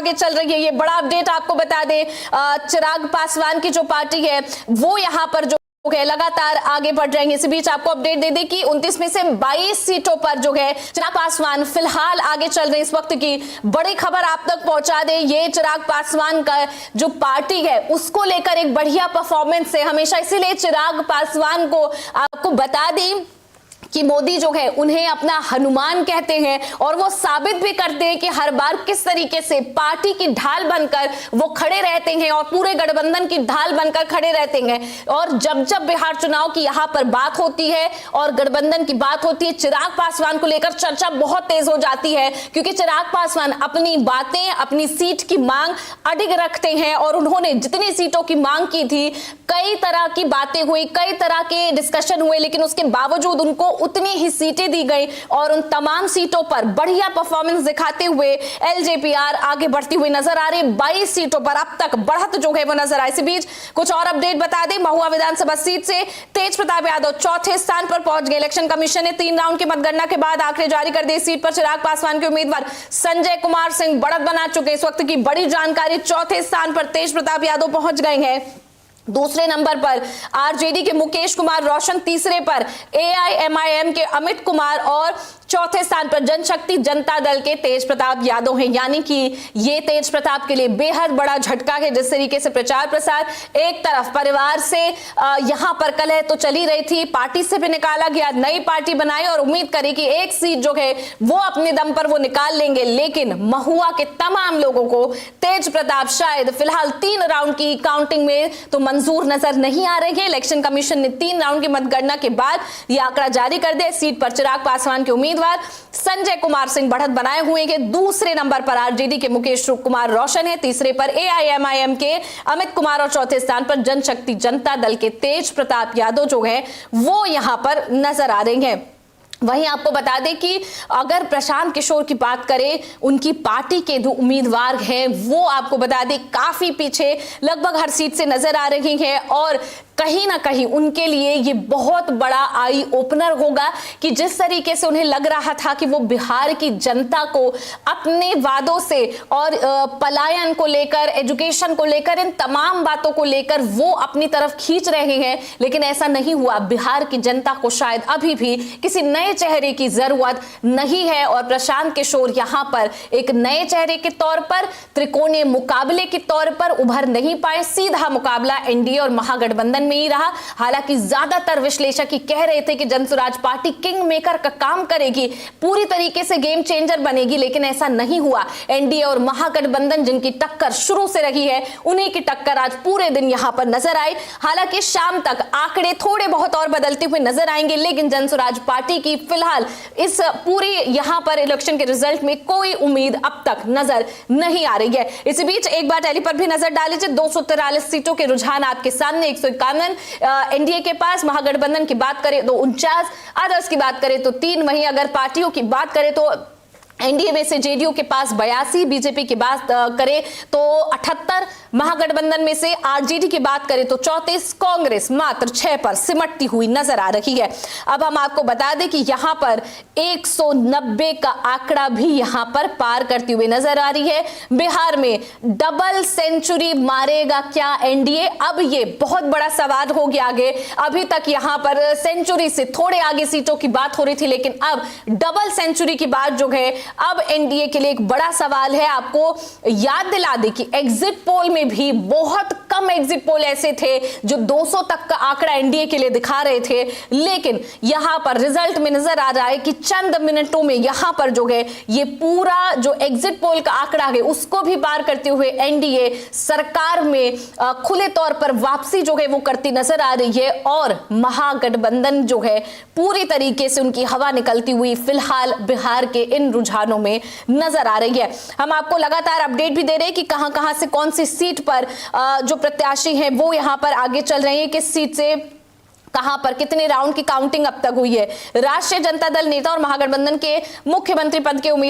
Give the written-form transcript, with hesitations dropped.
आगे चल रही है। ये बड़ा अपडेट आपको बता दें, चिराग पासवान की जो पार्टी है वो यहाँ पर जो लगातार आगे बढ़ रहे हैं। इसी बीच आपको अपडेट दे दें कि 29 में से 22 सीटों पर जो है चिराग पासवान फिलहाल आगे चल रहे हैं। इस वक्त की बड़ी खबर आप तक पहुंचा दें, ये चिराग पासवान का जो पार्टी है उसको लेकर एक बढ़िया परफॉर्मेंस है हमेशा, इसीलिए चिराग पासवान को आपको बता दें कि मोदी जो है उन्हें अपना हनुमान कहते हैं और वो साबित भी करते हैं कि हर बार किस तरीके से पार्टी की ढाल बनकर वो खड़े रहते हैं और पूरे गठबंधन की ढाल बनकर खड़े रहते हैं। और जब जब बिहार चुनाव की यहाँ पर बात होती है और गठबंधन की बात होती है, चिराग पासवान को लेकर चर्चा बहुत तेज हो जाती है, क्योंकि चिराग पासवान अपनी बातें, अपनी सीट की मांग अडिग रखते हैं और उन्होंने जितनी सीटों की मांग की थी, कई तरह की बातें हुई, कई तरह के डिस्कशन हुए, लेकिन उसके बावजूद उनको उतनी ही सीटें दी गई और उन तमाम सीटों पर बढ़िया परफॉर्मेंस दिखाते हुए एलजेपीआर आगे बढ़ती हुई नजर आ रही है। 22 सीटों पर अब तक बढ़त जो है वो नजर आई। इसी बीच कुछ और अपडेट बता दें, महुआ विधानसभा सीट से तेज प्रताप यादव चौथे स्थान पर पहुंच गए। इलेक्शन कमीशन ने 3 राउंड की मतगणना के बाद आंकड़े जारी कर दिए। सीट पर चिराग पासवान के उम्मीदवार संजय कुमार सिंह बढ़त बना चुके। इस वक्त की बड़ी जानकारी, चौथे स्थान पर तेज प्रताप यादव पहुंच गए हैं। दूसरे नंबर पर आरजेडी के मुकेश कुमार रोशन, तीसरे पर एआईएमआईएम के अमित कुमार और चौथे स्थान पर जनशक्ति जनता दल के तेज प्रताप यादव हैं। यानी कि ये तेज प्रताप के लिए बेहद बड़ा झटका है। जिस तरीके से प्रचार प्रसार, एक तरफ परिवार से यहां पर कलह तो चली रही थी, पार्टी से भी निकाला गया, नई पार्टी बनाई और उम्मीद करी कि एक सीट जो है वो अपने दम पर वो निकाल लेंगे, लेकिन महुआ के तमाम लोगों को तेज प्रताप शायद फिलहाल 3 राउंड की काउंटिंग में तो मंजूर नजर नहीं आ रही है। इलेक्शन कमीशन ने 3 राउंड की मतगणना के बाद यह आंकड़ा जारी कर दिया। सीट पर चिराग पासवान के उम्मीदवार संजय कुमार सिंह बढ़त बनाए हुए हैं। दूसरे नंबर पर आरजेडी के मुकेश कुमार रोशन है, तीसरे पर एआईएमआईएम के अमित कुमार और चौथे स्थान पर जनशक्ति जनता दल के तेज प्रताप यादव जो है वो यहां पर नजर आ रहे हैं। वहीं आपको बता दें कि अगर प्रशांत किशोर की बात करें, उनकी पार्टी के जो उम्मीदवार हैं वो आपको बता दें काफी पीछे लगभग हर सीट से नजर आ रही हैं और कहीं ना कहीं उनके लिए ये बहुत बड़ा आई ओपनर होगा कि जिस तरीके से उन्हें लग रहा था कि वो बिहार की जनता को अपने वादों से और पलायन को लेकर, एजुकेशन को लेकर, इन तमाम बातों को लेकर वो अपनी तरफ खींच रहे हैं, लेकिन ऐसा नहीं हुआ। बिहार की जनता को शायद अभी भी किसी नए चेहरे की जरूरत नहीं है और प्रशांत किशोर यहां पर एक नए चेहरे के तौर पर, त्रिकोणीय मुकाबले के तौर पर उभर नहीं पाए। सीधा मुकाबला एनडीए और महागठबंधन में ही रहा। हालांकि ज्यादातर विश्लेषक ही कह रहे थे कि जनसुराज पार्टी किंग मेकर का काम करेगी, पूरी तरीके से गेम चेंजर बनेगी, लेकिन ऐसा नहीं हुआ। एनडीए और महागठबंधन जिनकी टक्कर शुरू से रही है, उन्हीं की टक्कर आज पूरे दिन यहां पर नजर आई। हालांकि शाम तक आंकड़े थोड़े बहुत और बदलते हुए नजर आएंगे, लेकिन जनसुराज पार्टी की फिलहाल इस पूरी यहां पर इलेक्शन के रिजल्ट में कोई उम्मीद अब तक नजर नहीं आ रही है। इसी बीच एक बार टैली पर भी नजर डालीजिए। 243 सीटों के रुझान आपके सामने, 151 एनडीए के पास, महागठबंधन की बात करें तो 49, अदर्स की बात करें तो 3। वहीं अगर पार्टियों की बात करें तो एनडीए में से जेडीयू के पास 82, बीजेपी की बात करें तो 78, महागठबंधन में से आरजेडी की बात करें तो 34, कांग्रेस मात्र 6 पर सिमटती हुई नजर आ रही है। अब हम आपको बता दें कि यहां पर 190 का आंकड़ा भी यहां पर पार करती हुई नजर आ रही है। बिहार में डबल सेंचुरी मारेगा क्या एनडीए? अब ये बहुत बड़ा सवाल हो गया आगे। अभी तक यहां पर सेंचुरी से थोड़े आगे सीटों की बात हो रही थी, लेकिन अब डबल सेंचुरी की बात जो है अब एनडीए के लिए एक बड़ा सवाल है। आपको याद दिला दें कि एग्जिट पोल में भी बहुत कम एग्जिट पोल ऐसे थे जो 200 तक का आंकड़ा एनडीए के लिए दिखा रहे थे, लेकिन यहां पर रिजल्ट में नजर आ रहा है कि चंद मिनटों में यहां पर जो है ये पूरा जो एग्जिट पोल का आंकड़ा है उसको भी पार करते हुए एनडीए सरकार में खुले तौर पर वापसी जो है वो करती नजर आ रही है और महागठबंधन जो है पूरी तरीके से उनकी हवा निकलती हुई फिलहाल बिहार के इन रुझानों में नजर आ रही है। हम आपको लगातार अपडेट भी दे रहे हैं कि कहां से कौन सी सीट पर जो प्रत्याशी हैं वो यहां पर आगे चल रहे हैं, किस सीट से कहां पर कितने राउंड की काउंटिंग अब तक हुई है। राष्ट्रीय जनता दल नेता और महागठबंधन के मुख्यमंत्री पद के उम्मीदवार